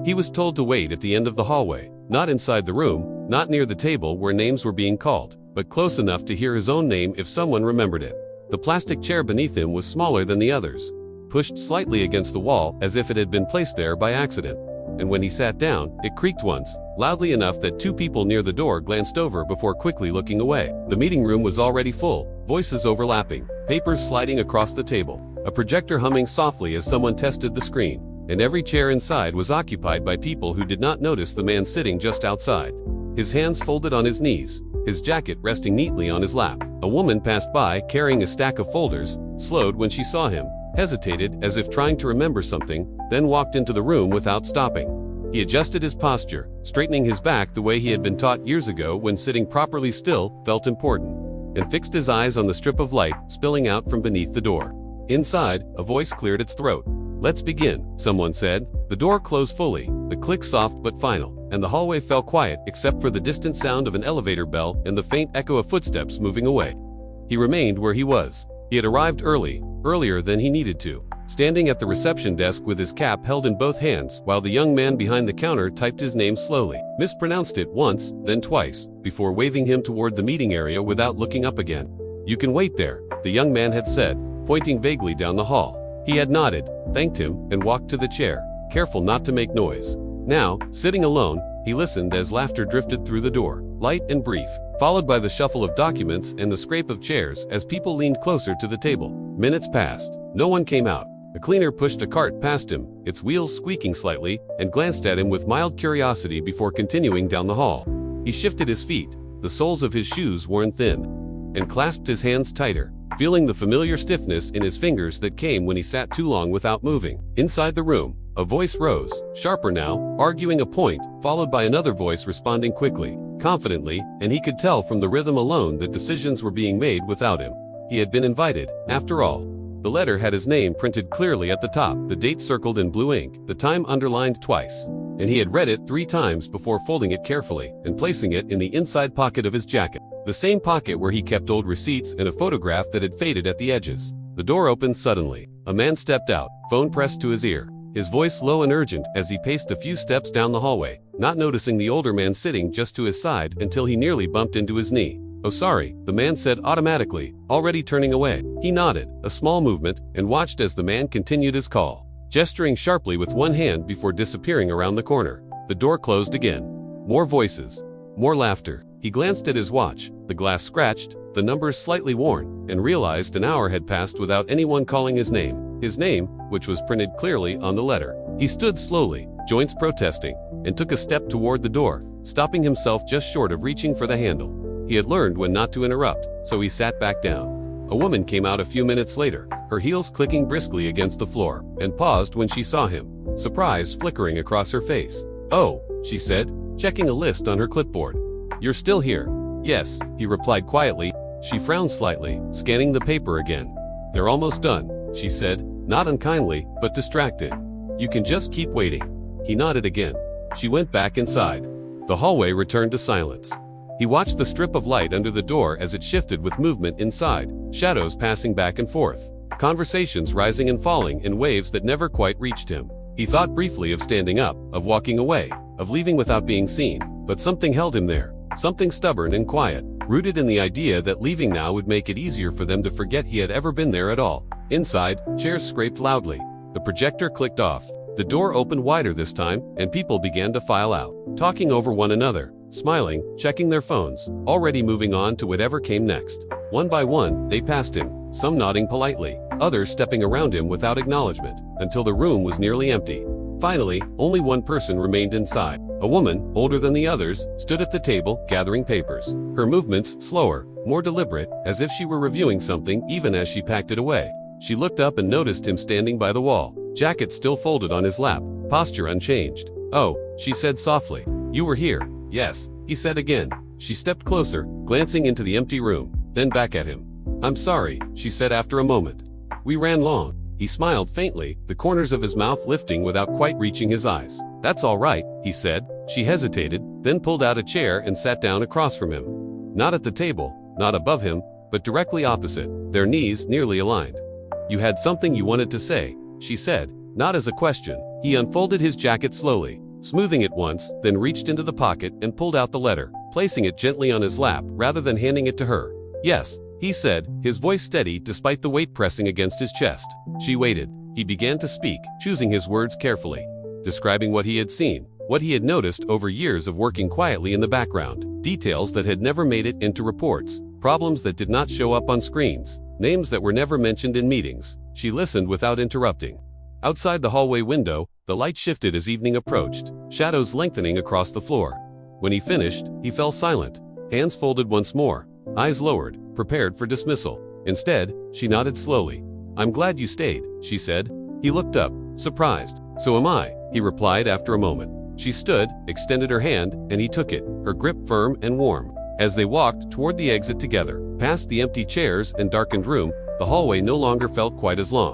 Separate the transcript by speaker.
Speaker 1: He was told to wait at the end of the hallway, not inside the room, not near the table where names were being called, but close enough to hear his own name if someone remembered it. The plastic chair beneath him was smaller than the others, pushed slightly against the wall as if it had been placed there by accident. And when he sat down, it creaked once, loudly enough that two people near the door glanced over before quickly looking away. The meeting room was already full, voices overlapping, papers sliding across the table, a projector humming softly as someone tested the screen, and every chair inside was occupied by people who did not notice the man sitting just outside. His hands folded on his knees, his jacket resting neatly on his lap. A woman passed by carrying a stack of folders, slowed when she saw him, hesitated as if trying to remember something, then walked into the room without stopping. He adjusted his posture, straightening his back the way he had been taught years ago when sitting properly still felt important, and fixed his eyes on the strip of light spilling out from beneath the door. Inside, a voice cleared its throat. "Let's begin," someone said. The door closed fully, the click soft but final, and the hallway fell quiet except for the distant sound of an elevator bell and the faint echo of footsteps moving away. He remained where he was. He had arrived earlier than he needed to, standing at the reception desk with his cap held in both hands while the young man behind the counter typed his name slowly, mispronounced it once, then twice, before waving him toward the meeting area without looking up again. "You can wait there," the young man had said, pointing vaguely down the hall. He had nodded, thanked him, and walked to the chair, careful not to make noise. Now, sitting alone, he listened as laughter drifted through the door, light and brief, followed by the shuffle of documents and the scrape of chairs as people leaned closer to the table. Minutes passed. No one came out. A cleaner pushed a cart past him, its wheels squeaking slightly, and glanced at him with mild curiosity before continuing down the hall. He shifted his feet, the soles of his shoes worn thin, and clasped his hands tighter, feeling the familiar stiffness in his fingers that came when he sat too long without moving. Inside the room, a voice rose, sharper now, arguing a point, followed by another voice responding quickly, confidently, and he could tell from the rhythm alone that decisions were being made without him. He had been invited, after all. The letter had his name printed clearly at the top, the date circled in blue ink, the time underlined twice, and he had read it 3 times before folding it carefully and placing it in the inside pocket of his jacket, the same pocket where he kept old receipts and a photograph that had faded at the edges. The door opened suddenly. A man stepped out, phone pressed to his ear, his voice low and urgent as he paced a few steps down the hallway, not noticing the older man sitting just to his side until he nearly bumped into his knee. "Oh, sorry," the man said automatically, already turning away. He nodded, a small movement, and watched as the man continued his call, gesturing sharply with one hand before disappearing around the corner. The door closed again. More voices. More laughter. He glanced at his watch, the glass scratched, the numbers slightly worn, and realized an hour had passed without anyone calling his name, which was printed clearly on the letter. He stood slowly, joints protesting, and took a step toward the door, stopping himself just short of reaching for the handle. He had learned when not to interrupt, so he sat back down. A woman came out a few minutes later, her heels clicking briskly against the floor, and paused when she saw him, surprise flickering across her face. "Oh," she said, checking a list on her clipboard. "You're still here?" "Yes," he replied quietly. She frowned slightly, scanning the paper again. "They're almost done," she said, not unkindly, but distracted. "You can just keep waiting." He nodded again. She went back inside. The hallway returned to silence. He watched the strip of light under the door as it shifted with movement inside, shadows passing back and forth, conversations rising and falling in waves that never quite reached him. He thought briefly of standing up, of walking away, of leaving without being seen, but something held him there, something stubborn and quiet, rooted in the idea that leaving now would make it easier for them to forget he had ever been there at all. Inside, chairs scraped loudly. The projector clicked off. The door opened wider this time, and people began to file out, talking over one another, smiling, checking their phones, already moving on to whatever came next. One by one, they passed him, some nodding politely, others stepping around him without acknowledgement, until the room was nearly empty. Finally, only one person remained inside. A woman, older than the others, stood at the table, gathering papers. Her movements slower, more deliberate, as if she were reviewing something even as she packed it away. She looked up and noticed him standing by the wall, jacket still folded on his lap, posture unchanged. "Oh," she said softly. "You were here." "Yes," he said again. She stepped closer, glancing into the empty room, then back at him. "I'm sorry," she said after a moment. "We ran long." He smiled faintly, the corners of his mouth lifting without quite reaching his eyes. "That's all right," he said. She hesitated, then pulled out a chair and sat down across from him. Not at the table, not above him, but directly opposite, their knees nearly aligned. "You had something you wanted to say," she said, not as a question. He unfolded his jacket slowly, smoothing it once, then reached into the pocket and pulled out the letter, placing it gently on his lap rather than handing it to her. "Yes," he said, his voice steady despite the weight pressing against his chest. She waited. He began to speak, choosing his words carefully, describing what he had seen, what he had noticed over years of working quietly in the background, details that had never made it into reports, problems that did not show up on screens, names that were never mentioned in meetings. She listened without interrupting. Outside the hallway window, the light shifted as evening approached, shadows lengthening across the floor. When he finished, he fell silent, hands folded once more, eyes lowered, prepared for dismissal. Instead, she nodded slowly. "I'm glad you stayed," she said. He looked up, surprised. "So am I," he replied after a moment. She stood, extended her hand, and he took it, her grip firm and warm. As they walked toward the exit together, past the empty chairs and darkened room, the hallway no longer felt quite as long.